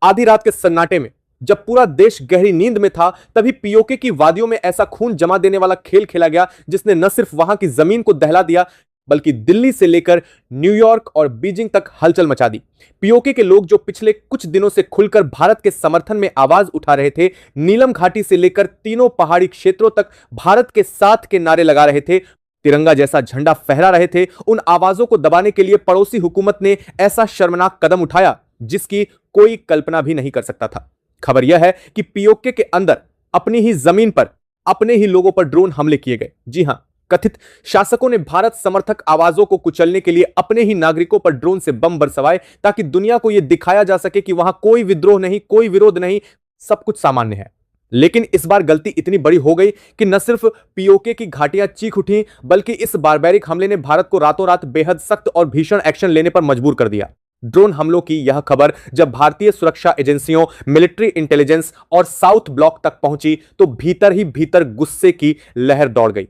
आधी रात के सन्नाटे में जब पूरा देश गहरी नींद में था, तभी पीओके की वादियों में ऐसा खून जमा देने वाला खेल खेला गया जिसने न सिर्फ वहां की जमीन को दहला दिया, बल्कि दिल्ली से लेकर न्यूयॉर्क और बीजिंग तक हलचल मचा दी। पीओके के लोग जो पिछले कुछ दिनों से खुलकर भारत के समर्थन में आवाज उठा रहे थे, नीलम घाटी से लेकर तीनों पहाड़ी क्षेत्रों तक भारत के साथ के नारे लगा रहे थे, तिरंगा जैसा झंडा फहरा रहे थे, उन आवाजों को दबाने के लिए पड़ोसी हुकूमत ने ऐसा शर्मनाक कदम उठाया जिसकी कोई कल्पना भी नहीं कर सकता था। खबर यह है कि पीओके के अंदर अपनी ही जमीन पर अपने ही लोगों पर ड्रोन हमले किए गए। जी हां, कथित शासकों ने भारत समर्थक आवाजों को कुचलने के लिए अपने ही नागरिकों पर ड्रोन से बम बरसवाए ताकि दुनिया को यह दिखाया जा सके कि वहां कोई विद्रोह नहीं, कोई विरोध नहीं, सब कुछ सामान्य है। लेकिन इस बार गलती इतनी बड़ी हो गई कि न सिर्फ पीओके की घाटियां चीख उठी, बल्कि इस बारबैरिक हमले ने भारत को रातों रात बेहद सख्त और भीषण एक्शन लेने पर मजबूर कर दिया। ड्रोन हमलों की यह खबर जब भारतीय सुरक्षा एजेंसियों, मिलिट्री इंटेलिजेंस और साउथ ब्लॉक तक पहुंची तो भीतर ही भीतर गुस्से की लहर दौड़ गई।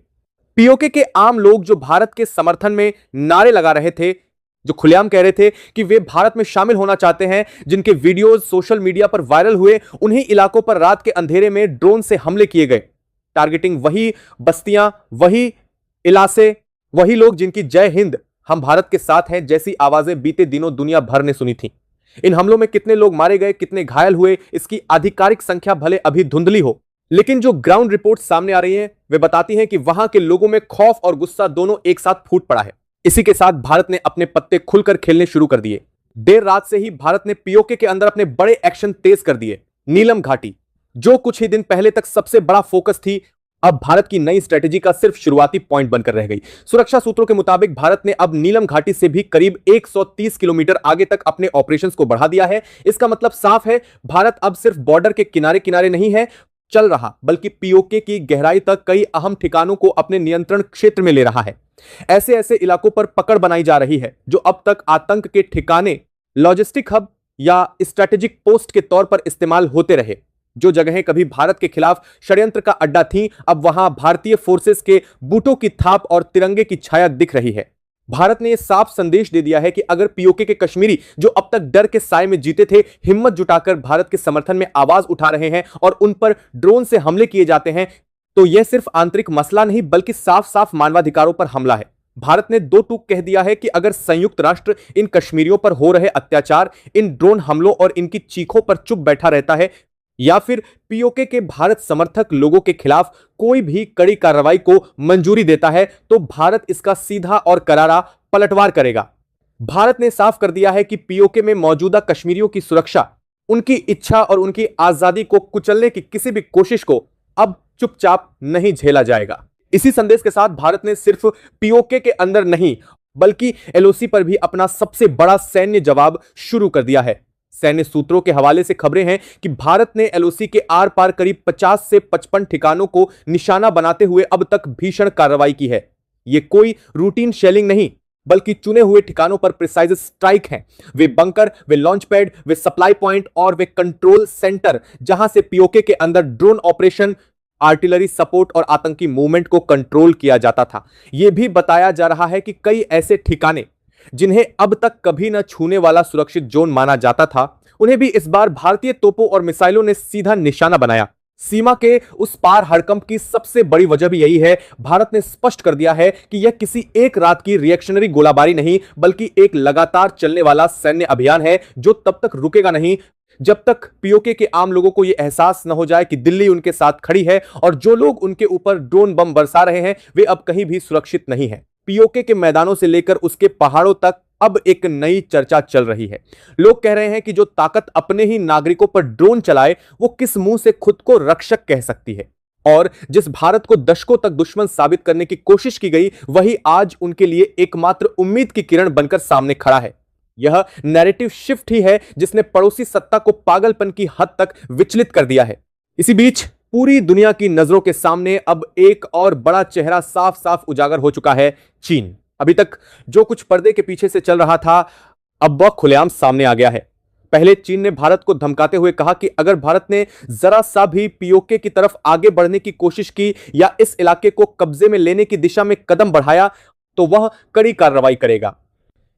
पीओके के आम लोग जो भारत के समर्थन में नारे लगा रहे थे, जो खुलेआम कह रहे थे कि वे भारत में शामिल होना चाहते हैं, जिनके वीडियोज सोशल मीडिया पर वायरल हुए, उन्हीं इलाकों पर रात के अंधेरे में ड्रोन से हमले किए गए। टारगेटिंग वही बस्तियां, वही इलाके, वही लोग जिनकी जय हिंद, हम भारत के साथ हैं जैसी आवाजें बीते दिनों दुनिया भर ने सुनी थी। इन हमलों में कितने लोग मारे गए, कितने घायल हुए, इसकी आधिकारिक संख्या भले अभी धुंधली हो, लेकिन जो ग्राउंड रिपोर्ट सामने आ रही हैं वे बताती हैं कि वहां के लोगों में खौफ और गुस्सा दोनों एक साथ फूट पड़ा है। इसी के साथ भारत ने अपने पत्ते खुलकर खेलने शुरू कर दिए। देर रात से ही भारत ने पीओके के अंदर अपने बड़े एक्शन तेज कर दिए। नीलम घाटी, जो कुछ ही दिन पहले तक सबसे बड़ा फोकस थी, अब भारत की नई स्ट्रेटेजी का सिर्फ शुरुआती पॉइंट बनकर रह गई। सुरक्षा सूत्रों के मुताबिक भारत ने अब नीलम घाटी से भी करीब 130 किलोमीटर आगे तक अपने ऑपरेशंस को बढ़ा दिया है। इसका मतलब साफ है, भारत अब सिर्फ बॉर्डर के किनारे किनारे नहीं है चल रहा, बल्कि पीओके की गहराई तक कई अहम ठिकानों को अपने नियंत्रण क्षेत्र में ले रहा है। ऐसे ऐसे इलाकों पर पकड़ बनाई जा रही है जो अब तक आतंक के ठिकाने, लॉजिस्टिक हब या स्ट्रेटेजिक पोस्ट के तौर पर इस्तेमाल होते रहे। जो जगहें कभी भारत के खिलाफ षड्यंत्र का अड्डा थीं, अब वहां भारतीय फोर्सेस के बूटों की थाप और तिरंगे की छाया दिख रही है। भारत ने यह साफ संदेश दे दिया है कि अगर पीओके के कश्मीरी जो अब तक डर के साए में जीते थे, हिम्मत जुटाकर भारत के समर्थन में आवाज उठा रहे हैं और उन पर ड्रोन से हमले किए जाते हैं, तो यह सिर्फ आंतरिक मसला नहीं बल्कि साफ साफ मानवाधिकारों पर हमला है। भारत ने दो टूक कह दिया है कि अगर संयुक्त राष्ट्र इन कश्मीरियों पर हो रहे अत्याचार, इन ड्रोन हमलों और इनकी चीखों पर चुप बैठा रहता है, या फिर पीओके के भारत समर्थक लोगों के खिलाफ कोई भी कड़ी कार्रवाई को मंजूरी देता है, तो भारत इसका सीधा और करारा पलटवार करेगा। भारत ने साफ कर दिया है कि पीओके में मौजूदा कश्मीरियों की सुरक्षा, उनकी इच्छा और उनकी आजादी को कुचलने की किसी भी कोशिश को अब चुपचाप नहीं झेला जाएगा। इसी संदेश के साथ भारत ने सिर्फ पीओके के अंदर नहीं बल्कि एलओसी पर भी अपना सबसे बड़ा सैन्य जवाब शुरू कर दिया है। सैन्य सूत्रों के हवाले से खबरें हैं कि भारत ने एलओसी के आर पार करीब 50 से 55 ठिकानों को निशाना बनाते हुए अब तक भीषण कार्रवाई की है। यह कोई रूटीन शेलिंग नहीं बल्कि चुने हुए ठिकानों पर प्रिसाइज स्ट्राइक हैं। वे बंकर, वे लॉन्च पैड, वे सप्लाई पॉइंट और वे कंट्रोल सेंटर जहां से पीओके के अंदर ड्रोन ऑपरेशन, आर्टिलरी सपोर्ट और आतंकी मूवमेंट को कंट्रोल किया जाता था। यह भी बताया जा रहा है कि कई ऐसे ठिकाने जिन्हें अब तक कभी न छूने वाला सुरक्षित जोन माना जाता था, उन्हें भी इस बार भारतीय तोपों और मिसाइलों ने सीधा निशाना बनाया। सीमा के उस पार हड़कंप की सबसे बड़ी वजह भी यही है। भारत ने स्पष्ट कर दिया है कि यह किसी एक रात की रिएक्शनरी गोलाबारी नहीं बल्कि एक लगातार चलने वाला सैन्य अभियान है जो तब तक रुकेगा नहीं जब तक पीओके के आम लोगों को यह एहसास न हो जाए कि दिल्ली उनके साथ खड़ी है और जो लोग उनके ऊपर ड्रोन बम बरसा रहे हैं वे अब कहीं भी सुरक्षित नहीं है। पीओके के मैदानों से लेकर उसके पहाड़ों तक अब एक नई चर्चा चल रही है। लोग कह रहे हैं कि जो ताकत अपने ही नागरिकों पर ड्रोन चलाए वो किस मुंह से खुद को रक्षक कह सकती है, और जिस भारत को दशकों तक दुश्मन साबित करने की कोशिश की गई वही आज उनके लिए एकमात्र उम्मीद की किरण बनकर सामने खड़ा है। यह नैरेटिव शिफ्ट ही है जिसने पड़ोसी सत्ता को पागलपन की हद तक विचलित कर दिया है। इसी बीच पूरी दुनिया की नजरों के सामने अब एक और बड़ा चेहरा साफ साफ उजागर हो चुका है, चीन। अभी तक जो कुछ पर्दे के पीछे से चल रहा था अब वह खुलेआम सामने आ गया है। पहले चीन ने भारत को धमकाते हुए कहा कि अगर भारत ने जरा सा भी पीओके की तरफ आगे बढ़ने की कोशिश की या इस इलाके को कब्जे में लेने की दिशा में कदम बढ़ाया तो वह कड़ी कार्रवाई करेगा।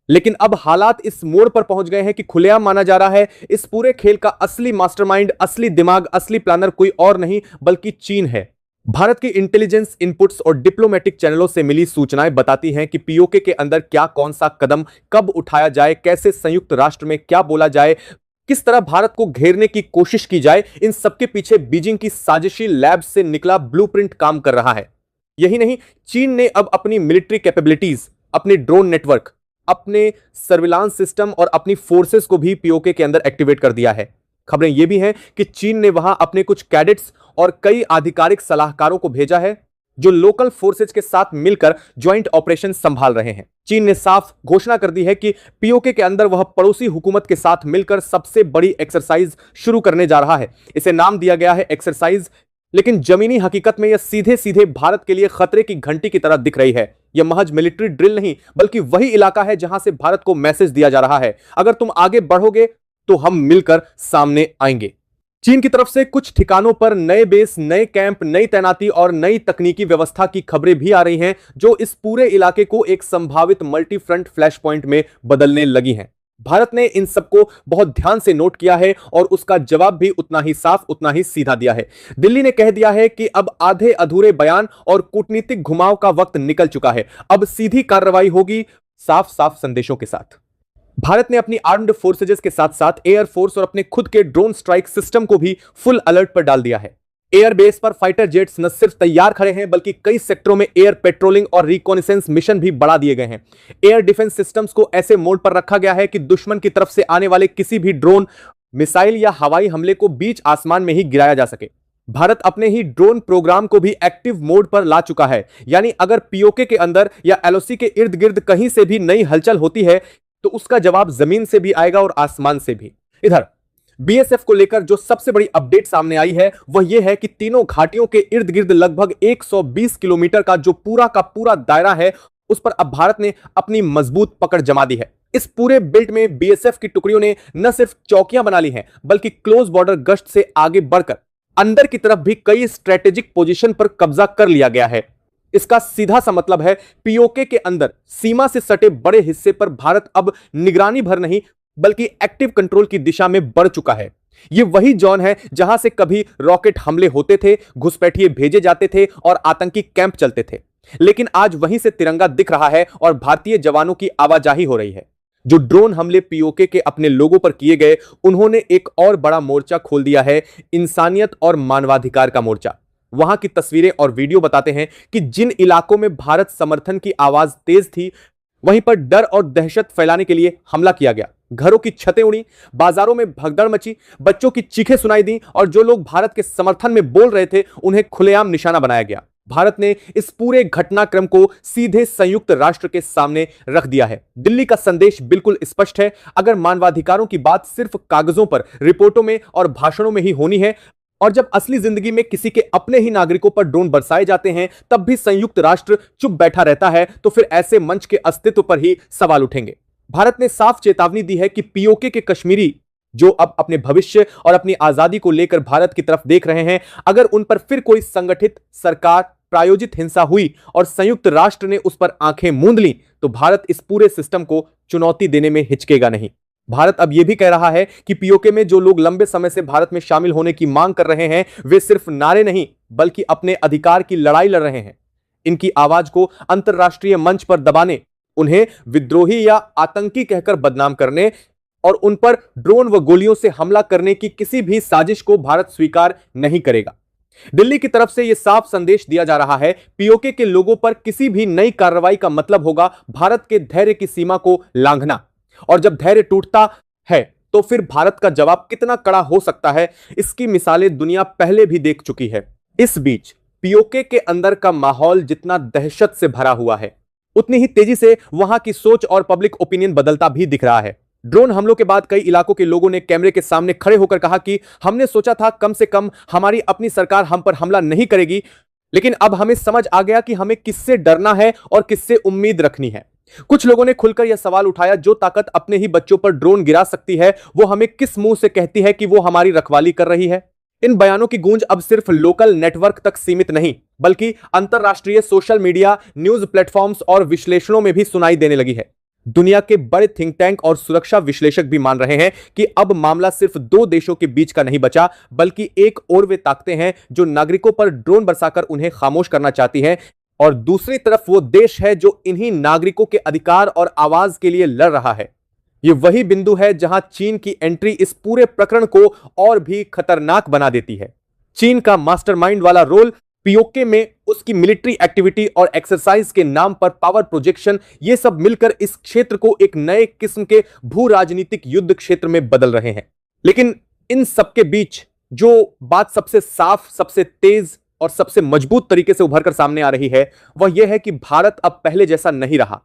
लेकिन अब हालात इस मोड़ पर पहुंच गए हैं कि खुलेआम माना जा रहा है इस पूरे खेल का असली मास्टरमाइंड, असली दिमाग, असली प्लानर कोई और नहीं बल्कि चीन है। भारत की इंटेलिजेंस इनपुट्स और डिप्लोमेटिक चैनलों से मिली सूचनाएं बताती हैं कि पीओके के अंदर क्या कौन सा कदम कब उठाया जाए, कैसे संयुक्त राष्ट्र में क्या बोला जाए, किस तरह भारत को घेरने की कोशिश की जाए, इन सबके पीछे बीजिंग की साजिशी लैब से निकला ब्लूप्रिंट काम कर रहा है। यही नहीं, चीन ने अब अपनी मिलिट्री कैपेबिलिटीज, अपने ड्रोन नेटवर्क, अपने सर्विलांस सिस्टम और अपनी फोर्सेस को भी पीओके के अंदर एक्टिवेट कर दिया है। खबरें यह भी हैं कि चीन ने वहां अपने कुछ कैडेट्स और कई आधिकारिक सलाहकारों को भेजा है जो लोकल फोर्सेज के साथ मिलकर ज्वाइंट ऑपरेशन संभाल रहे हैं। चीन ने साफ घोषणा कर दी है कि पीओके के अंदर वह पड़ोसी हुकूमत के साथ मिलकर सबसे बड़ी एक्सरसाइज शुरू करने जा रहा है। इसे नाम दिया गया है एक्सरसाइज, लेकिन जमीनी हकीकत में यह सीधे सीधे भारत के लिए खतरे की घंटी की तरह दिख रही है। यह महज मिलिट्री ड्रिल नहीं बल्कि वही इलाका है जहां से भारत को मैसेज दिया जा रहा है, अगर तुम आगे बढ़ोगे तो हम मिलकर सामने आएंगे। चीन की तरफ से कुछ ठिकानों पर नए बेस, नए कैंप, नई तैनाती और नई तकनीकी व्यवस्था की खबरें भी आ रही हैं जो इस पूरे इलाके को एक संभावित मल्टी फ्रंट फ्लैश पॉइंट में बदलने लगी हैं। भारत ने इन सबको बहुत ध्यान से नोट किया है और उसका जवाब भी उतना ही साफ, उतना ही सीधा दिया है। दिल्ली ने कह दिया है कि अब आधे अधूरे बयान और कूटनीतिक घुमाव का वक्त निकल चुका है, अब सीधी कार्रवाई होगी साफ साफ संदेशों के साथ। भारत ने अपनी आर्म्ड फोर्सेज के साथ साथ एयरफोर्स और अपने खुद के ड्रोन स्ट्राइक सिस्टम को भी फुल अलर्ट पर डाल दिया है। एयरबेस पर फाइटर जेट्स न सिर्फ तैयार खड़े हैं बल्कि कई सेक्टरों में एयर पेट्रोलिंग और रिकॉनिसेंस मिशन भी बढ़ा दिए गए हैं। एयर डिफेंस सिस्टम्स को ऐसे मोड पर रखा गया है कि दुश्मन की तरफ से आने वाले किसी भी ड्रोन, मिसाइल या हवाई हमले को बीच आसमान में ही गिराया जा सके। भारत अपने ही ड्रोन प्रोग्राम को भी एक्टिव मोड पर ला चुका है, यानी अगर पीओके के अंदर या एलओसी के इर्द गिर्द कहीं से भी नई हलचल होती है तो उसका जवाब जमीन से भी आएगा और आसमान से भी। इधर बीएसएफ को लेकर जो सबसे बड़ी अपडेट सामने आई है वह यह है कि तीनों घाटियों के इर्द गिर्द लगभग 120 किलोमीटर का जो पूरा का पूरा दायरा है उस पर अब भारत ने अपनी मजबूत पकड़ जमा दी है। इस पूरे बेल्ट में बीएसएफ की टुकड़ियों ने न सिर्फ चौकियां बना ली हैं बल्कि क्लोज बॉर्डर गश्त से आगे बढ़कर अंदर की तरफ भी कई स्ट्रेटेजिक पोजीशन पर कब्जा कर लिया गया है। इसका सीधा सा मतलब है पीओके के अंदर सीमा से सटे बड़े हिस्से पर भारत अब निगरानी भर नहीं बल्कि एक्टिव कंट्रोल की दिशा में बढ़ चुका है। यह वही जोन है जहां से कभी रॉकेट हमले होते थे, घुसपैठिए भेजे जाते थे और आतंकी कैंप चलते थे, लेकिन आज वहीं से तिरंगा दिख रहा है और भारतीय जवानों की आवाजाही हो रही है। जो ड्रोन हमले पीओके के अपने लोगों पर किए गए, उन्होंने एक और बड़ा मोर्चा खोल दिया है, इंसानियत और मानवाधिकार का मोर्चा। वहां की तस्वीरें और वीडियो बताते हैं कि जिन इलाकों में भारत समर्थन की आवाज तेज थी वहीं पर डर और दहशत फैलाने के लिए हमला किया गया। घरों की छतें उड़ी, बाजारों में भगदड़ मची, बच्चों की चीखें सुनाई दी और जो लोग भारत के समर्थन में बोल रहे थे उन्हें खुलेआम निशाना बनाया गया। भारत ने इस पूरे घटनाक्रम को सीधे संयुक्त राष्ट्र के सामने रख दिया है। दिल्ली का संदेश बिल्कुल स्पष्ट है, अगर मानवाधिकारों की बात सिर्फ कागजों पर, रिपोर्टों में और भाषणों में ही होनी है और जब असली जिंदगी में किसी के अपने ही नागरिकों पर ड्रोन बरसाए जाते हैं तब भी संयुक्त राष्ट्र चुप बैठा रहता है, तो फिर ऐसे मंच के अस्तित्व पर ही सवाल उठेंगे। भारत ने साफ चेतावनी दी है कि पीओके के कश्मीरी जो अब अपने भविष्य और अपनी आजादी को लेकर भारत की तरफ देख रहे हैं, अगर उन पर फिर कोई संगठित सरकार प्रायोजित हिंसा हुई और संयुक्त राष्ट्र ने उस पर आंखें मूंद ली तो भारत इस पूरे सिस्टम को चुनौती देने में हिचकेगा नहीं। भारत अब यह भी कह रहा है कि पीओके में जो लोग लंबे समय से भारत में शामिल होने की मांग कर रहे हैं वे सिर्फ नारे नहीं बल्कि अपने अधिकार की लड़ाई लड़ रहे हैं। इनकी आवाज को अंतरराष्ट्रीय मंच पर दबाने, उन्हें विद्रोही या आतंकी कहकर बदनाम करने और उन पर ड्रोन व गोलियों से हमला करने की किसी भी साजिश को भारत स्वीकार नहीं करेगा। दिल्ली की तरफ से यह साफ संदेश दिया जा रहा है, पीओके के लोगों पर किसी भी नई कार्रवाई का मतलब होगा भारत के धैर्य की सीमा को लांघना, और जब धैर्य टूटता है तो फिर भारत का जवाब कितना कड़ा हो सकता है, इसकी मिसालें दुनिया पहले भी देख चुकी है। इस बीच पीओके के अंदर का माहौल जितना दहशत से भरा हुआ है उतनी ही तेजी से वहां की सोच और पब्लिक ओपिनियन बदलता भी दिख रहा है। ड्रोन हमलों के बाद कई इलाकों के लोगों ने कैमरे के सामने खड़े होकर कहा कि हमने सोचा था कम से कम हमारी अपनी सरकार हम पर हमला नहीं करेगी, लेकिन अब हमें समझ आ गया कि हमें किससे डरना है और किससे उम्मीद रखनी है। कुछ लोगों ने खुलकर यह सवाल उठाया, जो ताकत अपने ही बच्चों पर ड्रोन गिरा सकती है वो हमें किस मुंह से कहती है कि वो हमारी रखवाली कर रही है। इन बयानों की गूंज अब सिर्फ लोकल नेटवर्क तक सीमित नहीं बल्कि अंतरराष्ट्रीय सोशल मीडिया, न्यूज प्लेटफॉर्म्स और विश्लेषणों में भी सुनाई देने लगी है। दुनिया के बड़े थिंक टैंक और सुरक्षा विश्लेषक भी मान रहे हैं कि अब मामला सिर्फ दो देशों के बीच का नहीं बचा, बल्कि एक और वे ताकतें हैं जो नागरिकों पर ड्रोन बरसाकर उन्हें खामोश करना चाहती हैं, और दूसरी तरफ वो देश है जो इन्हीं नागरिकों के अधिकार और आवाज के लिए लड़ रहा है। यह वही बिंदु है जहां चीन की एंट्री इस पूरे प्रकरण को और भी खतरनाक बना देती है। चीन का मास्टरमाइंड वाला रोल, पीओके में उसकी मिलिट्री एक्टिविटी और एक्सरसाइज के नाम पर पावर प्रोजेक्शन, ये सब मिलकर इस क्षेत्र को एक नए किस्म के भू राजनीतिक युद्ध क्षेत्र में बदल रहे हैं। लेकिन इन सबके बीच जो बात सबसे साफ, सबसे तेज और सबसे मजबूत तरीके से उभर कर सामने आ रही है, वह यह है कि भारत अब पहले जैसा नहीं रहा।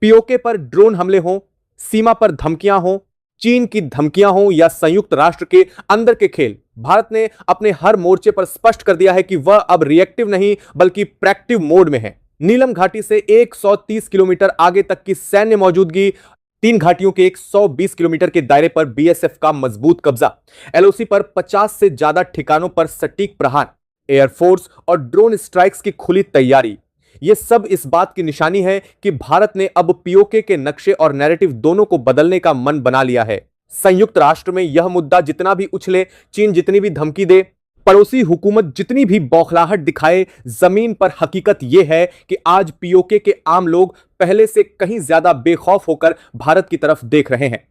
पीओके पर ड्रोन हमले हों, सीमा पर धमकियां हों, चीन की धमकियां हों या संयुक्त राष्ट्र के अंदर के खेल, भारत ने अपने हर मोर्चे पर स्पष्ट कर दिया है कि वह अब रिएक्टिव नहीं बल्कि प्रोएक्टिव मोड में है। नीलम घाटी से 130 किलोमीटर आगे तक की सैन्य मौजूदगी, 3 घाटियों के 120 किलोमीटर के दायरे पर बीएसएफ का मजबूत कब्जा, एलओसी पर 50 से ज्यादा ठिकानों पर सटीक प्रहार, एयरफोर्स और ड्रोन स्ट्राइक्स की खुली तैयारी, यह सब इस बात की निशानी है कि भारत ने अब पीओके के नक्शे और नैरेटिव दोनों को बदलने का मन बना लिया है। संयुक्त राष्ट्र में यह मुद्दा जितना भी उछले, चीन जितनी भी धमकी दे, पड़ोसी हुकूमत जितनी भी बौखलाहट दिखाए, जमीन पर हकीकत यह है कि आज पीओके के आम लोग पहले से कहीं ज्यादा बेखौफ होकर भारत की तरफ देख रहे हैं।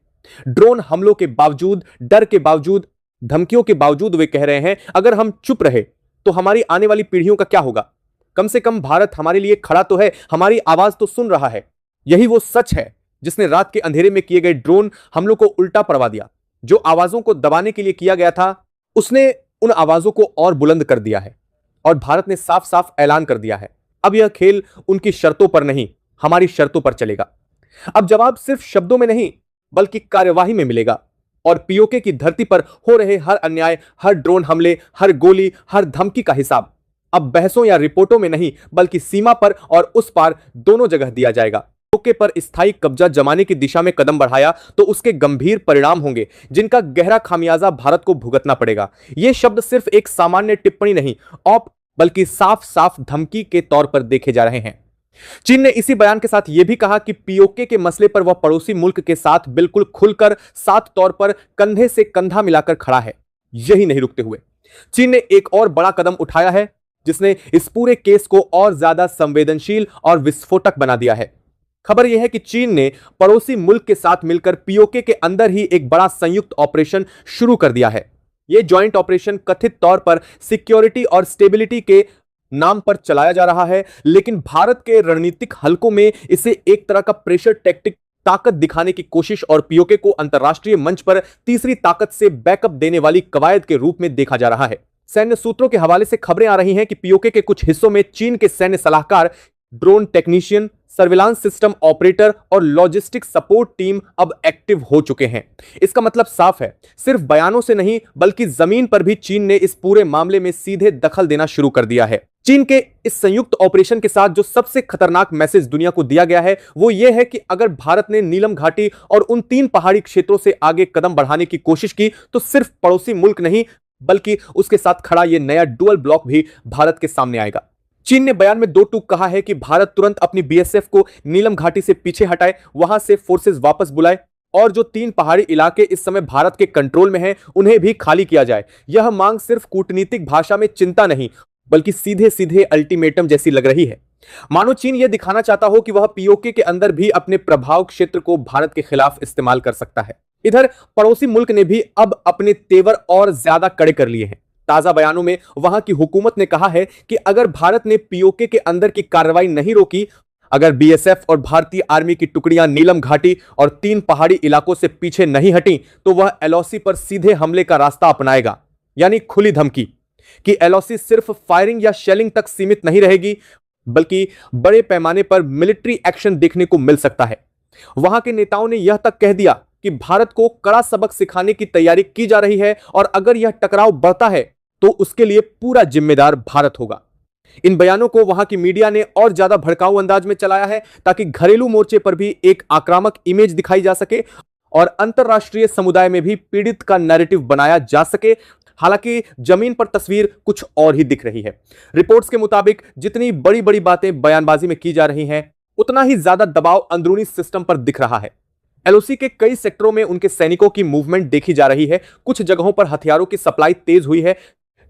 ड्रोन हमलों के बावजूद, डर के बावजूद, धमकियों के बावजूद वे कह रहे हैं, अगर हम चुप रहे तो हमारी आने वाली पीढ़ियों का क्या होगा? कम से कम भारत हमारे लिए खड़ा तो है, हमारी आवाज तो सुन रहा है। यही वो सच है जिसने रात के अंधेरे में किए गए ड्रोन हमलों को उल्टा पड़वा दिया। जो आवाजों को दबाने के लिए किया गया था, उसने उन आवाजों को और बुलंद कर दिया है, और भारत ने साफ साफ ऐलान कर दिया है, अब यह खेल उनकी शर्तों पर नहीं, हमारी शर्तों पर चलेगा। अब जवाब सिर्फ शब्दों में नहीं बल्कि कार्यवाही में मिलेगा, और पीओके की धरती पर हो रहे हर अन्याय, हर ड्रोन हमले, हर गोली, हर धमकी का हिसाब अब बहसों या रिपोर्टों में नहीं बल्कि सीमा पर और उस पार दोनों जगह दिया जाएगा। पीओके पर स्थायी कब्जा जमाने की दिशा में कदम बढ़ाया तो उसके गंभीर परिणाम होंगे जिनका गहरा खामियाजा भारत को भुगतना पड़ेगा। यह शब्द सिर्फ एक सामान्य टिप्पणी नहीं बल्कि साफ साफ धमकी के तौर पर देखे जा रहे हैं। चीन ने इसी बयान के साथ यह भी कहा कि पीओके के मसले पर वह पड़ोसी मुल्क के साथ बिल्कुल खुलकर, साथ तौर पर कंधे से कंधा मिलाकर खड़ा है। यही नहीं रुकते हुए चीन ने एक और बड़ा कदम उठाया है जिसने इस पूरे केस को और ज्यादा संवेदनशील और विस्फोटक बना दिया है। खबर यह है कि चीन ने पड़ोसी मुल्क के साथ मिलकर पीओके के अंदर ही एक बड़ा संयुक्त ऑपरेशन शुरू कर दिया है। यह जॉइंट ऑपरेशन कथित तौर पर सिक्योरिटी और स्टेबिलिटी के नाम पर चलाया जा रहा है, लेकिन भारत के रणनीतिक हलकों में इसे एक तरह का प्रेशर टैक्टिक, ताकत दिखाने की कोशिश और पीओके को अंतर्राष्ट्रीय मंच पर तीसरी ताकत से बैकअप देने वाली कवायद के रूप में देखा जा रहा है। सैन्य सूत्रों के हवाले से खबरें आ रही हैं कि पीओके के कुछ हिस्सों में चीन के सैन्य सलाहकार, drone technician, surveillance system operator और लॉजिस्टिक सपोर्ट टीम अब एक्टिव हो चुके हैं। इसका मतलब साफ है, सिर्फ बयानों से नहीं बल्कि जमीन पर भी चीन ने इस पूरे मामले में सीधे दखल देना शुरू कर दिया है। चीन के इस संयुक्त ऑपरेशन के साथ जो सबसे खतरनाक मैसेज दुनिया को दिया गया है वो यह है कि अगर भारत ने नीलम घाटी और उन 3 पहाड़ी क्षेत्रों से आगे कदम बढ़ाने की कोशिश की तो सिर्फ पड़ोसी मुल्क नहीं बल्कि उसके साथ खड़ा यह नया डुअल ब्लॉक भी भारत के सामने आएगा। चीन ने बयान में 2 टूक कहा है कि भारत तुरंत अपनी बीएसएफ को नीलम घाटी से पीछे हटाए, वहां से फोर्सेस वापस बुलाए, और जो 3 पहाड़ी इलाके इस समय भारत के कंट्रोल में हैं उन्हें भी खाली किया जाए। यह मांग सिर्फ कूटनीतिक भाषा में चिंता नहीं बल्कि सीधे सीधे अल्टीमेटम जैसी लग रही है। मानो चीन यह दिखाना चाहता हो कि वह पीओके के अंदर भी अपने प्रभाव क्षेत्र को भारत के खिलाफ इस्तेमाल कर सकता है। इधर पड़ोसी मुल्क ने भी अब अपने तेवर और ज्यादा कड़े कर लिए हैं। ताजा बयानों में वहां की हुकूमत ने कहा है कि अगर भारत ने पीओके के अंदर की कार्रवाई नहीं रोकी, अगर बीएसएफ और भारतीय आर्मी की टुकड़ियां नीलम घाटी और 3 पहाड़ी इलाकों से पीछे नहीं हटी तो वह एलओसी पर सीधे हमले का रास्ता अपनाएगा। यानी खुली धमकी कि एलओसी सिर्फ फायरिंग या शेलिंग तक सीमित नहीं रहेगी बल्कि बड़े पैमाने पर मिलिट्री एक्शन देखने को मिल सकता है। वहां के नेताओं ने यह तक कह दिया कि भारत को कड़ा सबक सिखाने की तैयारी की जा रही है और अगर यह टकराव बढ़ता है तो उसके लिए पूरा जिम्मेदार भारत होगा। इन बयानों को वहां की मीडिया ने और ज्यादा भड़काऊ अंदाज में चलाया है ताकि घरेलू मोर्चे पर भी एक आक्रामक इमेज दिखाई जा सके और अंतरराष्ट्रीय समुदाय में भी पीड़ित का नैरेटिव बनाया जा सके। हालांकि जमीन पर तस्वीर कुछ और ही दिख रही है। रिपोर्ट्स के मुताबिक जितनी बड़ी बड़ी बातें बयानबाजी में की जा रही हैं उतना ही ज्यादा दबाव अंदरूनी सिस्टम पर दिख रहा है। एलओसी के कई सेक्टरों में उनके सैनिकों की मूवमेंट देखी जा रही है। कुछ जगहों पर हथियारों की सप्लाई तेज हुई है,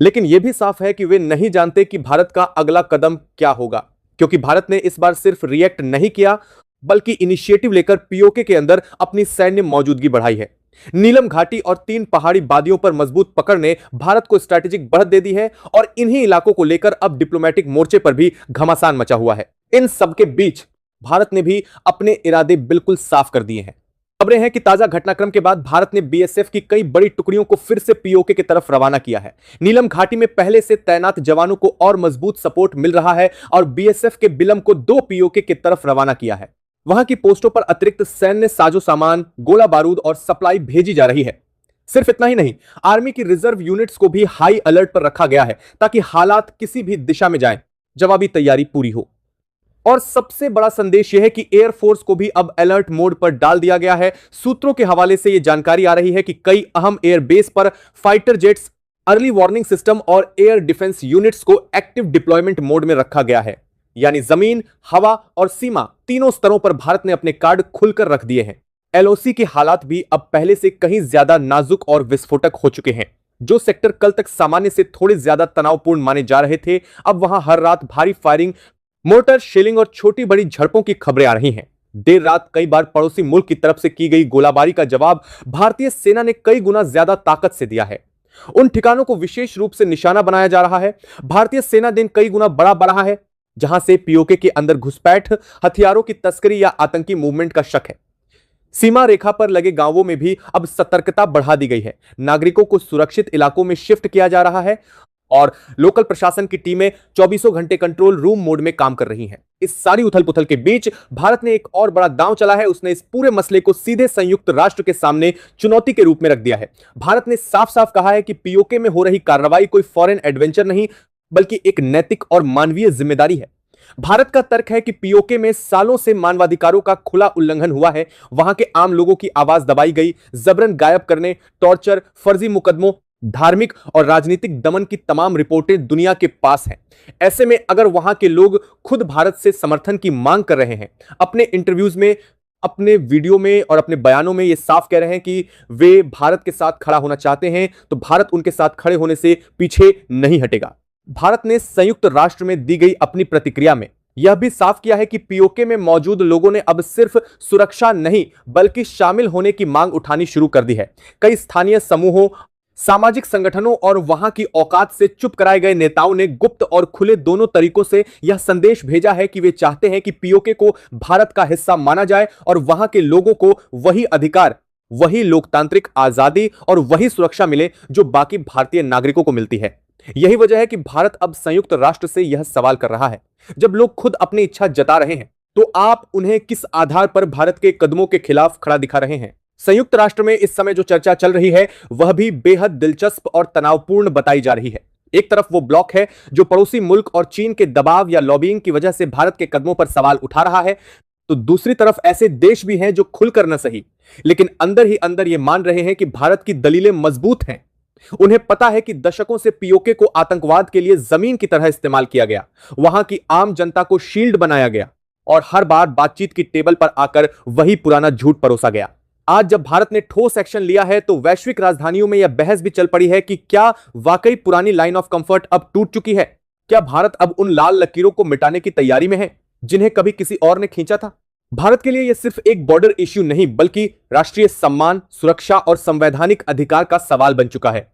लेकिन यह भी साफ है कि वे नहीं जानते कि भारत का अगला कदम क्या होगा, क्योंकि भारत ने इस बार सिर्फ रिएक्ट नहीं किया बल्कि इनिशिएटिव लेकर पीओके के अंदर अपनी सैन्य मौजूदगी बढ़ाई है। नीलम घाटी और 3 पहाड़ी वादियों पर मजबूत पकड़ ने भारत को स्ट्रैटेजिक बढ़त दे दी है और इन्हीं इलाकों को लेकर अब डिप्लोमेटिक मोर्चे पर भी घमासान मचा हुआ है। इन सबके बीच भारत ने भी अपने इरादे बिल्कुल साफ कर दिए हैं। खबरें हैं कि ताजा घटनाक्रम के बाद भारत ने बीएसएफ की कई बड़ी टुकड़ियों को फिर से पीओके की तरफ रवाना किया है। नीलम घाटी में पहले से तैनात जवानों को और मजबूत सपोर्ट मिल रहा है और बीएसएफ के बिलम को 2 पीओके की तरफ रवाना किया है। वहां की पोस्टों पर अतिरिक्त सैन्य साजो सामान, गोला बारूद और सप्लाई भेजी जा रही है। सिर्फ इतना ही नहीं, आर्मी की रिजर्व यूनिट्स को भी हाई अलर्ट पर रखा गया है ताकि हालात किसी भी दिशा में जाएं, जवाबी तैयारी पूरी हो। और सबसे बड़ा संदेश यह है कि एयरफोर्स को भी अब अलर्ट मोड पर डाल दिया गया है। सूत्रों के हवाले से यह जानकारी आ रही है कि कई अहम एयरबेस पर fighter jets, early warning system और एयर डिफेंस यूनिट्स को एक्टिव डिप्लॉयमेंट मोड में रखा गया है। यानी जमीन, हवा और सीमा तीनों स्तरों पर भारत ने अपने कार्ड खुलकर रख दिए हैं। एलओसी के हालात भी अब पहले से कहीं ज्यादा नाजुक और विस्फोटक हो चुके हैं। जो सेक्टर कल तक सामान्य से थोड़े ज्यादा तनावपूर्ण माने जा रहे थे, अब वहां हर रात भारी फायरिंग, मोर्टर शेलिंग और छोटी बड़ी झड़पों की खबरें आ रही हैं। देर रात कई बार पड़ोसी मुल्क की तरफ से की गई गोलाबारी का जवाब भारतीय सेना ने कई गुना ज्यादा ताकत से दिया है। उन ठिकानों को विशेष रूप से निशाना बनाया जा रहा है। भारतीय सेना दिन कई गुना बड़ा बढ़ा है, जहां से पीओके के अंदर घुसपैठ, हथियारों की तस्करी या आतंकी मूवमेंट का शक है। सीमा रेखा पर लगे गांवों में भी अब सतर्कता बढ़ा दी गई है। नागरिकों को सुरक्षित इलाकों में शिफ्ट किया जा रहा है और लोकल प्रशासन की टीमें 24 घंटे कंट्रोल रूम मोड में काम कर रही हैं। इस सारी उथल पुथल के बीच भारत ने एक और बड़ा दांव चला है। उसने इस पूरे मसले को सीधे संयुक्त राष्ट्र के सामने चुनौती के रूप में रख दिया है। भारत ने साफ साफ कहा है कि पीओके में हो रही कार्रवाई कोई फॉरेन एडवेंचर नहीं, बल्कि एक नैतिक और मानवीय जिम्मेदारी है। भारत का तर्क है कि पीओके में सालों से मानवाधिकारों का खुला उल्लंघन हुआ है। वहां के आम लोगों की आवाज दबाई गई, जबरन गायब करने, टॉर्चर, फर्जी मुकदमों, धार्मिक और राजनीतिक दमन की तमाम रिपोर्टें दुनिया के पास हैं। ऐसे में अगर वहां के लोग खुद भारत से समर्थन की मांग कर रहे हैं, अपने इंटरव्यूज में, अपने वीडियो में और अपने बयानों में ये साफ कह रहे हैं कि वे भारत के साथ खड़ा होना चाहते हैं, तो भारत उनके साथ खड़े होने से पीछे नहीं हटेगा। भारत ने संयुक्त राष्ट्र में दी गई अपनी प्रतिक्रिया में यह भी साफ किया है कि पीओके में मौजूद लोगों ने अब सिर्फ सुरक्षा नहीं बल्कि शामिल होने की मांग उठानी शुरू कर दी है। कई स्थानीय समूहों, सामाजिक संगठनों और वहां की औकात से चुप कराए गए नेताओं ने गुप्त और खुले दोनों तरीकों से यह संदेश भेजा है कि वे चाहते हैं कि पीओके को भारत का हिस्सा माना जाए और वहां के लोगों को वही अधिकार, वही लोकतांत्रिक आजादी और वही सुरक्षा मिले जो बाकी भारतीय नागरिकों को मिलती है। यही वजह है कि भारत अब संयुक्त राष्ट्र से यह सवाल कर रहा है, जब लोग खुद अपनी इच्छा जता रहे हैं तो आप उन्हें किस आधार पर भारत के कदमों के खिलाफ खड़ा दिखा रहे हैं। संयुक्त राष्ट्र में इस समय जो चर्चा चल रही है वह भी बेहद दिलचस्प और तनावपूर्ण बताई जा रही है। एक तरफ वो ब्लॉक है जो पड़ोसी मुल्क और चीन के दबाव या लॉबिंग की वजह से भारत के कदमों पर सवाल उठा रहा है, तो दूसरी तरफ ऐसे देश भी हैं जो खुलकर न सही लेकिन अंदर ही अंदर ये मान रहे हैं कि भारत की दलीलें मजबूत हैं। उन्हें पता है कि दशकों से पीओके को आतंकवाद के लिए जमीन की तरह इस्तेमाल किया गया, वहां की आम जनता को शील्ड बनाया गया और हर बार बातचीत की टेबल पर आकर वही पुराना झूठ परोसा गया। आज जब भारत ने ठोस एक्शन लिया है तो वैश्विक राजधानियों में यह बहस भी चल पड़ी है कि क्या वाकई पुरानी लाइन ऑफ कंफर्ट अब टूट चुकी है। क्या भारत अब उन लाल लकीरों को मिटाने की तैयारी में है जिन्हें कभी किसी और ने खींचा था। भारत के लिए यह सिर्फ एक बॉर्डर इश्यू नहीं बल्कि राष्ट्रीय सम्मान, सुरक्षा और संवैधानिक अधिकार का सवाल बन चुका है।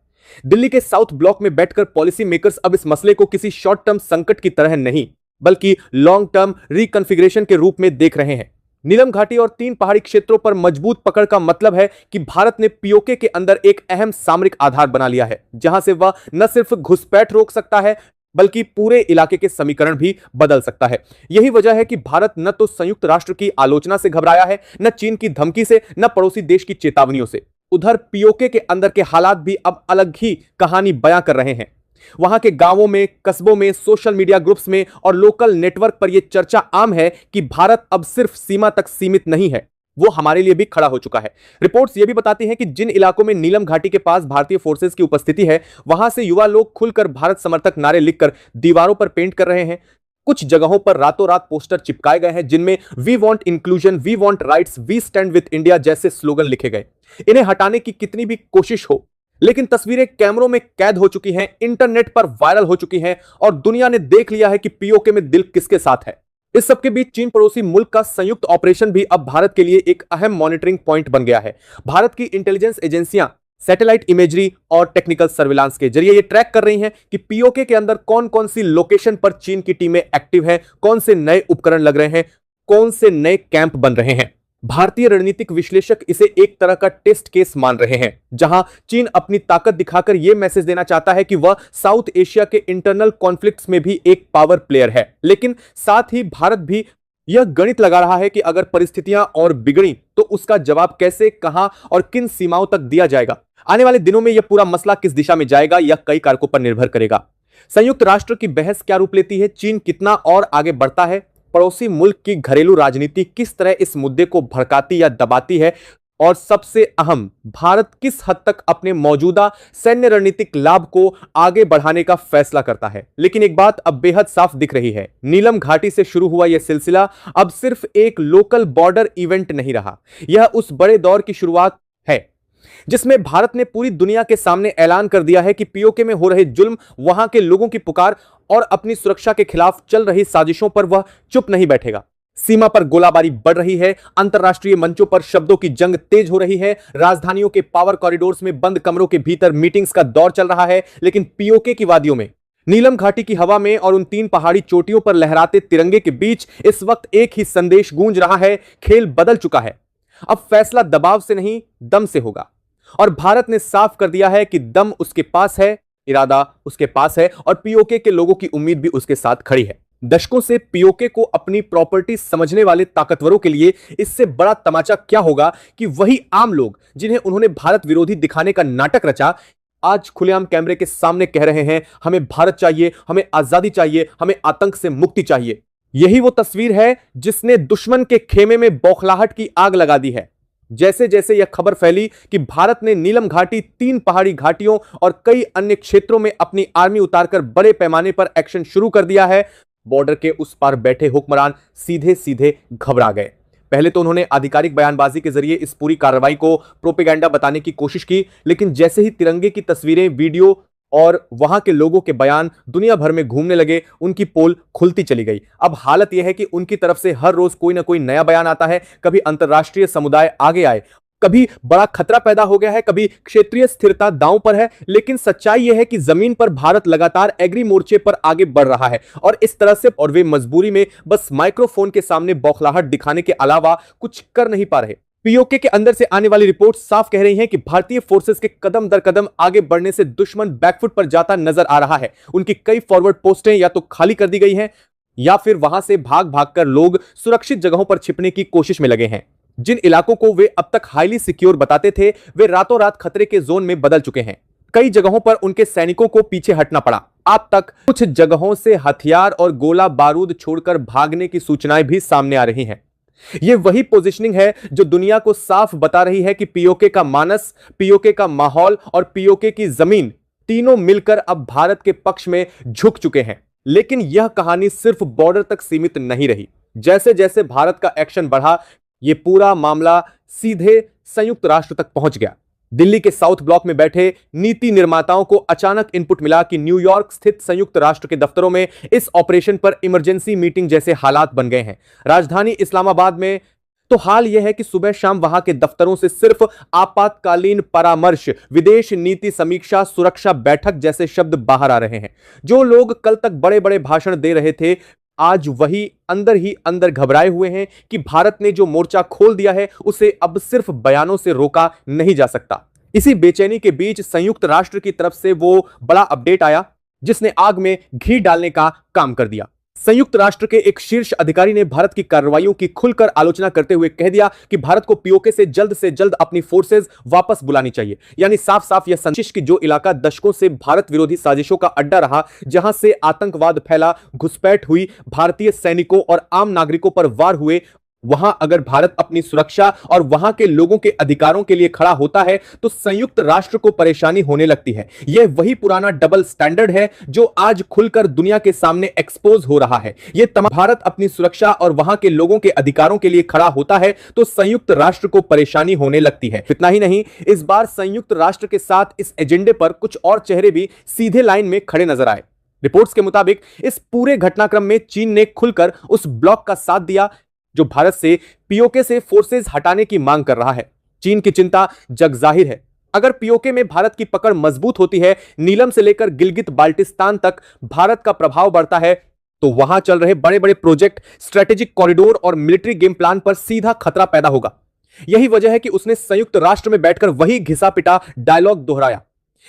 दिल्ली के साउथ ब्लॉक में बैठकर पॉलिसी मेकर्स अब इस मसले को किसी शॉर्ट टर्म संकट की तरह नहीं बल्कि लॉन्ग टर्म रिकॉन्फ़िगरेशन के रूप में देख रहे हैं। नीलम घाटी और 3 पहाड़ी क्षेत्रों पर मजबूत पकड़ का मतलब है कि भारत ने पीओके के अंदर एक अहम सामरिक आधार बना लिया है, जहां से वह न सिर्फ घुसपैठ रोक सकता है बल्कि पूरे इलाके के समीकरण भी बदल सकता है। यही वजह है कि भारत न तो संयुक्त राष्ट्र की आलोचना से घबराया है, न चीन की धमकी से, न पड़ोसी देश की चेतावनियों से। उधर पीओके के अंदर के हालात भी अब अलग ही कहानी बयां कर रहे हैं। वहां के गांवों में, कस्बों में, सोशल मीडिया ग्रुप्स में और लोकल नेटवर्क पर यह चर्चा आम है कि भारत अब सिर्फ सीमा तक सीमित नहीं है, वो हमारे लिए भी खड़ा हो चुका है। रिपोर्ट्स ये भी बताती हैं कि जिन इलाकों में नीलम घाटी के पास भारतीय फोर्सेस की उपस्थिति है, वहां से युवा लोग खुलकर भारत समर्थक नारे लिखकर दीवारों पर पेंट कर रहे हैं। कुछ जगहों पर रातों रात पोस्टर चिपकाए गए हैं जिनमें we want inclusion, we want rights, we stand with India जैसे स्लोगन लिखे गए। इन्हें हटाने की कितनी भी कोशिश हो, लेकिन तस्वीरें कैमरों में कैद हो चुकी हैं, इंटरनेट पर वायरल हो चुकी हैं और दुनिया ने देख लिया है कि पीओके में दिल किसके साथ है। इस सबके बीच चीन पड़ोसी मुल्क का संयुक्त ऑपरेशन भी अब भारत के लिए एक अहम मॉनिटरिंग पॉइंट बन गया है। भारत की इंटेलिजेंस एजेंसियां सैटेलाइट इमेजरी और टेक्निकल सर्विलांस के जरिए ये ट्रैक कर रही हैं कि पीओके के अंदर कौन कौन सी लोकेशन पर चीन की टीमें एक्टिव हैं, कौन से नए उपकरण लग रहे हैं, कौन से नए कैंप बन रहे हैं। भारतीय रणनीतिक विश्लेषक इसे एक तरह का टेस्ट केस मान रहे हैं, जहां चीन अपनी ताकत दिखाकर यह मैसेज देना चाहता है कि वह साउथ एशिया के इंटरनल कॉन्फ्लिक्ट्स में भी एक पावर प्लेयर है। लेकिन साथ ही भारत भी यह गणित लगा रहा है कि अगर परिस्थितियां और बिगड़ी तो उसका जवाब कैसे, कहां और किन सीमाओं तक दिया जाएगा। आने वाले दिनों में यह पूरा मसला किस दिशा में जाएगा यह कई कारकों पर निर्भर करेगा। संयुक्त राष्ट्र की बहस क्या रूप लेती है, चीन कितना और आगे बढ़ता है, पड़ोसी मुल्क की घरेलू राजनीति किस तरह इस मुद्दे को भड़काती या दबाती है, और सबसे अहम, भारत किस हद तक अपने मौजूदा सैन्य रणनीतिक लाभ को आगे बढ़ाने का फैसला करता है। लेकिन एक बात अब बेहद साफ दिख रही है, नीलम घाटी से शुरू हुआ यह सिलसिला अब सिर्फ एक लोकल बॉर्डर इवेंट नहीं रहा। यह उस बड़े दौर की शुरुआत है जिसमें भारत ने पूरी दुनिया के सामने ऐलान कर दिया है कि पीओके में हो रहे जुल्म, वहां के लोगों की पुकार और अपनी सुरक्षा के खिलाफ चल रही साजिशों पर वह चुप नहीं बैठेगा। सीमा पर गोलाबारी बढ़ रही है, अंतरराष्ट्रीय मंचों पर शब्दों की जंग तेज हो रही है, राजधानियों के पावर कॉरिडोर्स में बंद कमरों के भीतर मीटिंग्स का दौर चल रहा है। लेकिन पीओके की वादियों में, नीलम घाटी की हवा में और उन 3 पहाड़ी चोटियों पर लहराते तिरंगे के बीच इस वक्त एक ही संदेश गूंज रहा है, खेल बदल चुका है। अब फैसला दबाव से नहीं, दम से होगा। और भारत ने साफ कर दिया है कि दम उसके पास है, इरादा उसके पास है और पीओके के लोगों की उम्मीद भी उसके साथ खड़ी है। दशकों से पीओके को अपनी प्रॉपर्टी समझने वाले ताकतवरों के लिए इससे बड़ा तमाचा क्या होगा कि वही आम लोग जिन्हें उन्होंने भारत विरोधी दिखाने का नाटक रचा, आज खुलेआम कैमरे के सामने कह रहे हैं, हमें भारत चाहिए, हमें आजादी चाहिए, हमें आतंक से मुक्ति चाहिए। यही वो तस्वीर है जिसने दुश्मन के खेमे में बौखलाहट की आग लगा दी है। जैसे जैसे यह खबर फैली कि भारत ने नीलम घाटी, 3 पहाड़ी घाटियों और कई अन्य क्षेत्रों में अपनी आर्मी उतारकर बड़े पैमाने पर एक्शन शुरू कर दिया है, बॉर्डर के उस पार बैठे हुक्मरान सीधे सीधे घबरा गए। पहले तो उन्होंने आधिकारिक बयानबाजी के जरिए इस पूरी कार्रवाई को प्रोपेगेंडा बताने की कोशिश की, लेकिन जैसे ही तिरंगे की तस्वीरें, वीडियो और वहां के लोगों के बयान दुनिया भर में घूमने लगे, उनकी पोल खुलती चली गई। अब हालत यह है कि उनकी तरफ से हर रोज कोई ना कोई नया बयान आता है। कभी अंतरराष्ट्रीय समुदाय आगे आए, कभी बड़ा खतरा पैदा हो गया है, कभी क्षेत्रीय स्थिरता दांव पर है। लेकिन सच्चाई यह है कि जमीन पर भारत लगातार एग्री मोर्चे पर आगे बढ़ रहा है और इस तरह से, और वे मजबूरी में बस माइक्रोफोन के सामने बौखलाहट दिखाने के अलावा कुछ कर नहीं पा रहे। पीओके के अंदर से आने वाली रिपोर्ट साफ कह रही हैं कि भारतीय फोर्सेस के कदम दर कदम आगे बढ़ने से दुश्मन बैकफुट पर जाता नजर आ रहा है। उनकी कई फॉरवर्ड पोस्टें या तो खाली कर दी गई हैं या फिर वहां से भाग भागकर लोग सुरक्षित जगहों पर छिपने की कोशिश में लगे हैं। जिन इलाकों को वे अब तक हाईली सिक्योर बताते थे, वे रातों रात खतरे के जोन में बदल चुके हैं। कई जगहों पर उनके सैनिकों को पीछे हटना पड़ा। अब तक कुछ जगहों से हथियार और गोला बारूद छोड़कर भागने की सूचनाएं भी सामने आ रही हैं। यह वही पोजीशनिंग है जो दुनिया को साफ बता रही है कि पीओके का मानस, पीओके का माहौल और पीओके की जमीन तीनों मिलकर अब भारत के पक्ष में झुक चुके हैं। लेकिन यह कहानी सिर्फ बॉर्डर तक सीमित नहीं रही। जैसे जैसे भारत का एक्शन बढ़ा, यह पूरा मामला सीधे संयुक्त राष्ट्र तक पहुंच गया। दिल्ली के साउथ ब्लॉक में बैठे नीति निर्माताओं को अचानक इनपुट मिला कि न्यूयॉर्क स्थित संयुक्त राष्ट्र के दफ्तरों में इस ऑपरेशन पर इमरजेंसी मीटिंग जैसे हालात बन गए हैं। राजधानी इस्लामाबाद में तो हाल यह है कि सुबह शाम वहां के दफ्तरों से सिर्फ आपातकालीन परामर्श, विदेश नीति समीक्षा, सुरक्षा बैठक जैसे शब्द बाहर आ रहे हैं। जो लोग कल तक बड़े बड़े भाषण दे रहे थे, आज वही ही अंदर घबराए हुए हैं कि भारत ने जो मोर्चा खोल दिया है उसे अब सिर्फ बयानों से रोका नहीं जा सकता। इसी बेचैनी के बीच संयुक्त राष्ट्र की तरफ से वो बड़ा अपडेट आया जिसने आग में घी डालने का काम कर दिया। संयुक्त राष्ट्र के एक शीर्ष अधिकारी ने भारत की कार्रवाइयों की खुलकर आलोचना करते हुए कह दिया कि भारत को पीओके से जल्द अपनी फोर्सेज वापस बुलानी चाहिए। यानी साफ साफ यह संदेश कि जो इलाका दशकों से भारत विरोधी साजिशों का अड्डा रहा, जहां से आतंकवाद फैला, घुसपैठ हुई, भारतीय सैनिकों और आम नागरिकों पर वार हुए, वहां अगर भारत अपनी सुरक्षा और वहां के लोगों के अधिकारों के लिए खड़ा होता है तो संयुक्त राष्ट्र को परेशानी होने लगती है। यह वही पुराना डबल स्टैंडर्ड है जो आज खुलकर दुनिया के सामने एक्सपोज हो रहा है। यह तमाम भारत अपनी सुरक्षा और वहां के लोगों के अधिकारों के लिए खड़ा होता है तो संयुक्त राष्ट्र को परेशानी होने लगती है। इतना ही नहीं, इस बार संयुक्त राष्ट्र के साथ इस एजेंडे पर कुछ और चेहरे भी सीधे लाइन में खड़े नजर आए। रिपोर्ट्स के मुताबिक इस पूरे घटनाक्रम में चीन ने खुलकर उस ब्लॉक का साथ दिया जो भारत से पीओके से फोर्सेस हटाने की मांग कर रहा है। चीन की चिंता जगजाहिर है। अगर पीओके में भारत की पकड़ मजबूत होती है, नीलम से लेकर गिलगित बाल्टिस्तान तक भारत का प्रभाव बढ़ता है, तो वहां चल रहे बड़े बड़े प्रोजेक्ट, स्ट्रेटेजिक कॉरिडोर और मिलिट्री गेम प्लान पर सीधा खतरा पैदा होगा। यही वजह है कि उसने संयुक्त राष्ट्र में बैठकर वही घिसा पिटा डायलॉग दोहराया।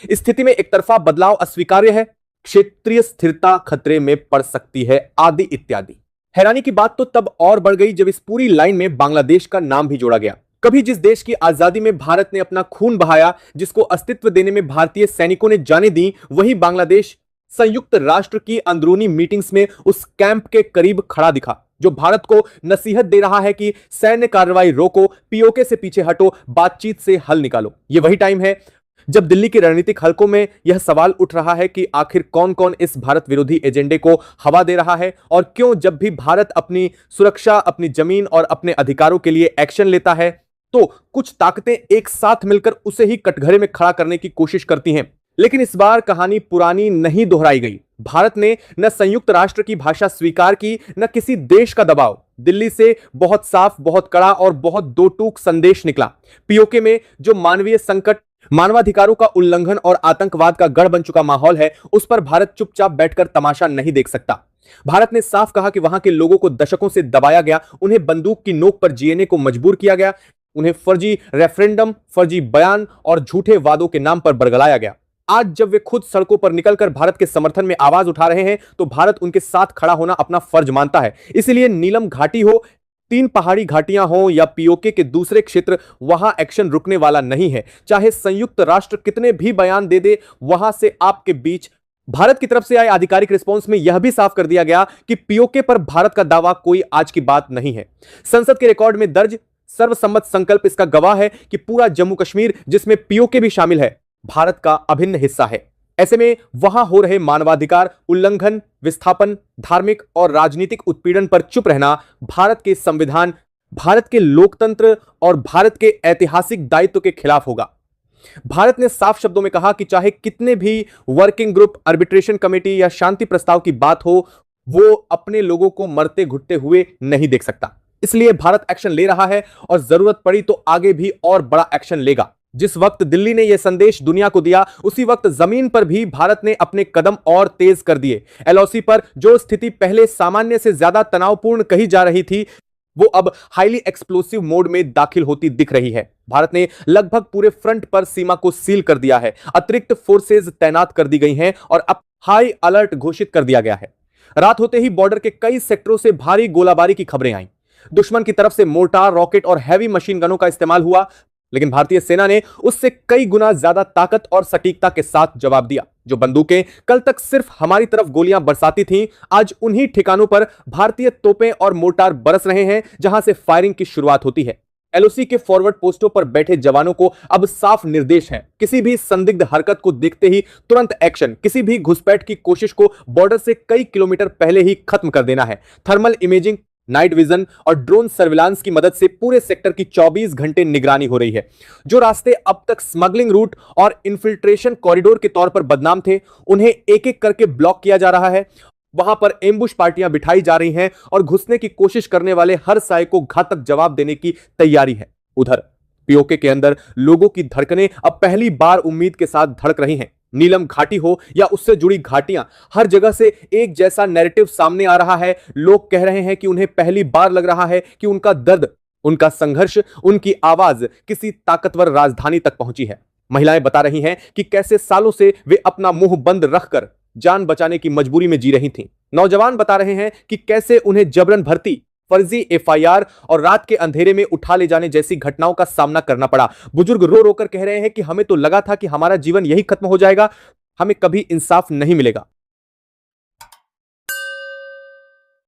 इस स्थिति में एक तरफा बदलाव अस्वीकार्य है, क्षेत्रीय स्थिरता खतरे में पड़ सकती है, आदि इत्यादि। हैरानी की बात तो तब और बढ़ गई जब इस पूरी लाइन में बांग्लादेश का नाम भी जोड़ा गया। कभी जिस देश की आजादी में भारत ने अपना खून बहाया, जिसको अस्तित्व देने में भारतीय सैनिकों ने जानें दी, वही बांग्लादेश संयुक्त राष्ट्र की अंदरूनी मीटिंग्स में उस कैंप के करीब खड़ा दिखा जो भारत को नसीहत दे रहा है कि सैन्य कार्रवाई रोको, पीओके से पीछे हटो, बातचीत से हल निकालो। यह वही टाइम है जब दिल्ली के रणनीतिक हलकों में यह सवाल उठ रहा है कि आखिर कौन कौन इस भारत विरोधी एजेंडे को हवा दे रहा है और क्यों जब भी भारत अपनी सुरक्षा, अपनी जमीन और अपने अधिकारों के लिए एक्शन लेता है तो कुछ ताकतें एक साथ मिलकर उसे ही कटघरे में खड़ा करने की कोशिश करती हैं। लेकिन इस बार कहानी पुरानी नहीं दोहराई गई। भारत ने न संयुक्त राष्ट्र की भाषा स्वीकार की, न किसी देश का दबाव। दिल्ली से बहुत साफ, बहुत कड़ा और बहुत दो टूक संदेश निकला। पीओके में जो मानवीय संकट, मानवाधिकारों का उल्लंघन और आतंकवाद का गढ़ बन चुका माहौल है, उस पर भारत चुपचाप बैठकर तमाशा नहीं देख सकता। भारत ने साफ कहा कि वहां के लोगों को दशकों से दबाया गया, उन्हें बंदूक की नोक पर जीने को मजबूर किया गया, उन्हें फर्जी रेफरेंडम, फर्जी बयान और झूठे वादों के नाम पर बरगलाया गया। आज जब वे खुद सड़कों पर निकलकर भारत के समर्थन में आवाज उठा रहे हैं तो भारत उनके साथ खड़ा होना अपना फर्ज मानता है। इसलिए नीलम घाटी हो, 3 पहाड़ी घाटियां हो या पीओके के दूसरे क्षेत्र, वहां एक्शन रुकने वाला नहीं है। चाहे संयुक्त राष्ट्र कितने भी बयान दे दे, वहां से आपके बीच भारत की तरफ से आए आधिकारिक रिस्पांस में यह भी साफ कर दिया गया कि पीओके पर भारत का दावा कोई आज की बात नहीं है। संसद के रिकॉर्ड में दर्ज सर्वसम्मत संकल्प इसका गवाह है कि पूरा जम्मू कश्मीर, जिसमें पीओके भी शामिल है, भारत का अभिन्न हिस्सा है। ऐसे में वहां हो रहे मानवाधिकार उल्लंघन, विस्थापन, धार्मिक और राजनीतिक उत्पीड़न पर चुप रहना भारत के संविधान, भारत के लोकतंत्र और भारत के ऐतिहासिक दायित्व के खिलाफ होगा। भारत ने साफ शब्दों में कहा कि चाहे कितने भी वर्किंग ग्रुप, आर्बिट्रेशन कमेटी या शांति प्रस्ताव की बात हो, वो अपने लोगों को मरते घुटते हुए नहीं देख सकता। इसलिए भारत एक्शन ले रहा है और जरूरत पड़ी तो आगे भी और बड़ा एक्शन लेगा। जिस वक्त दिल्ली ने यह संदेश दुनिया को दिया, उसी वक्त जमीन पर भी भारत ने अपने कदम और तेज कर दिए। एलओसी पर जो स्थिति पहले सामान्य से ज्यादा तनावपूर्ण कही जा रही थी, वो अब हाईली एक्सप्लोसिव मोड में दाखिल होती दिख रही है। भारत ने लगभग पूरे फ्रंट पर सीमा को सील कर दिया है, अतिरिक्त फोर्सेज तैनात कर दी गई हैं और अब हाई अलर्ट घोषित कर दिया गया है। रात होते ही बॉर्डर के कई सेक्टरों से भारी गोलाबारी की खबरें आईं। दुश्मन की तरफ से मोर्टार, रॉकेट और हैवी मशीन गनों का इस्तेमाल हुआ, लेकिन भारतीय सेना ने उससे कई गुना ज्यादा ताकत और सटीकता के साथ जवाब दिया। जो बंदूकें कल तक सिर्फ हमारी तरफ गोलियां बरसाती थीं, आज उन्हीं ठिकानों पर भारतीय तोपें और मोर्टार बरस रहे हैं जहां से फायरिंग की शुरुआत होती है। एलओसी के फॉरवर्ड पोस्टों पर बैठे जवानों को अब साफ निर्देश है, किसी भी संदिग्ध हरकत को देखते ही तुरंत एक्शन, किसी भी घुसपैठ की कोशिश को बॉर्डर से कई किलोमीटर पहले ही खत्म कर देना है। थर्मल इमेजिंग, नाइट विजन और ड्रोन सर्विलांस की मदद से पूरे सेक्टर की 24 घंटे निगरानी हो रही है। जो रास्ते अब तक स्मगलिंग रूट और इन्फिल्ट्रेशन कॉरिडोर के तौर पर बदनाम थे, उन्हें एक एक करके ब्लॉक किया जा रहा है। वहां पर एम्बुश पार्टियां बिठाई जा रही हैं और घुसने की कोशिश करने वाले हर साय को घातक जवाब देने की तैयारी है। उधर पीओके के अंदर लोगों की धड़कनें अब पहली बार उम्मीद के साथ धड़क रही हैं। नीलम घाटी हो या उससे जुड़ी घाटियां, हर जगह से एक जैसा नैरेटिव सामने आ रहा है। लोग कह रहे हैं कि उन्हें पहली बार लग रहा है कि उनका दर्द, उनका संघर्ष, उनकी आवाज किसी ताकतवर राजधानी तक पहुंची है। महिलाएं बता रही हैं कि कैसे सालों से वे अपना मुंह बंद रखकर जान बचाने की मजबूरी में जी रही थीं। नौजवान बता रहे हैं कि कैसे उन्हें जबरन भर्ती, फर्जी एफआईआर और रात के अंधेरे में उठा ले जाने जैसी घटनाओं का सामना करना पड़ा। बुजुर्ग रो रो कर कह रहे हैं कि हमें तो लगा था कि हमारा जीवन यही खत्म हो जाएगा, हमें कभी इंसाफ नहीं मिलेगा।